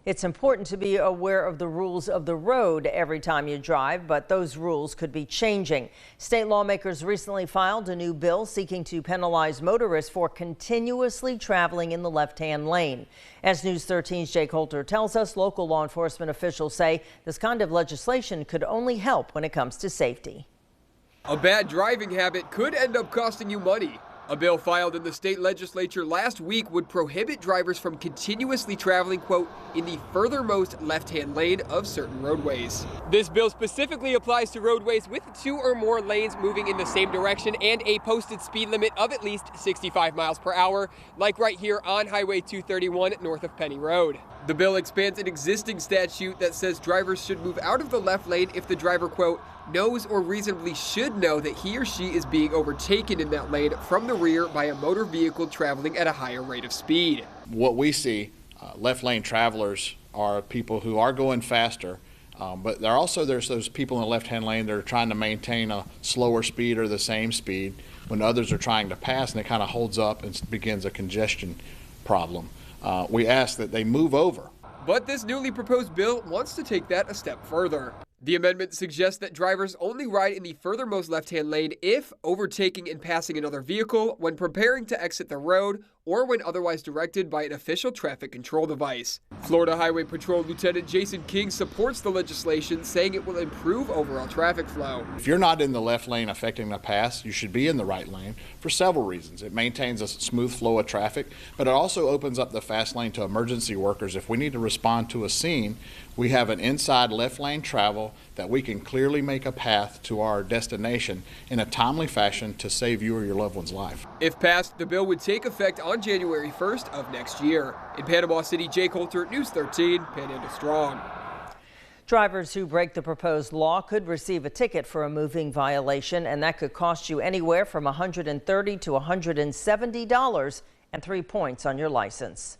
It's important to be aware of the rules of the road every time you drive, but those rules could be changing. State lawmakers recently filed a new bill seeking to penalize motorists for continuously traveling in the left-hand lane. As News 13's Jake Holter tells us, local law enforcement officials say this kind of legislation could only help when it comes to safety. A bad driving habit could end up costing you money. A bill filed in the state legislature last week would prohibit drivers from continuously traveling, quote, in the furthermost left-hand lane of certain roadways. This bill specifically applies to roadways with 2 or more lanes moving in the same direction and a posted speed limit of at least 65 miles per hour, like right here on Highway 231 north of Penny Road. The bill expands an existing statute that says drivers should move out of the left lane if the driver, quote, knows or reasonably should know that he or she is being overtaken in that lane from the rear by a motor vehicle traveling at a higher rate of speed. What we see, left lane travelers are people who are going faster, but there's those people in the left-hand lane that are trying to maintain a slower speed or the same speed when others are trying to pass, and it kind of holds up and begins a congestion problem. We ask that they move over. But this newly proposed bill wants to take that a step further. The amendment suggests that drivers only ride in the furthermost left-hand lane if overtaking and passing another vehicle, when preparing to exit the road, or when otherwise directed by an official traffic control device. Florida Highway Patrol Lieutenant Jason King supports the legislation, saying it will improve overall traffic flow. If you're not in the left lane affecting the pass, you should be in the right lane for several reasons. It maintains a smooth flow of traffic, but it also opens up the fast lane to emergency workers. If we need to respond to a scene, we have an inside left lane travel that we can clearly make a path to our destination in a timely fashion to save you or your loved one's life. If passed, the bill would take effect on January 1st of next year. In Panama City, Jake Holter, News 13, Panhandle Strong. Drivers who break the proposed law could receive a ticket for a moving violation, and that could cost you anywhere from $130 to $170 and 3 points on your license.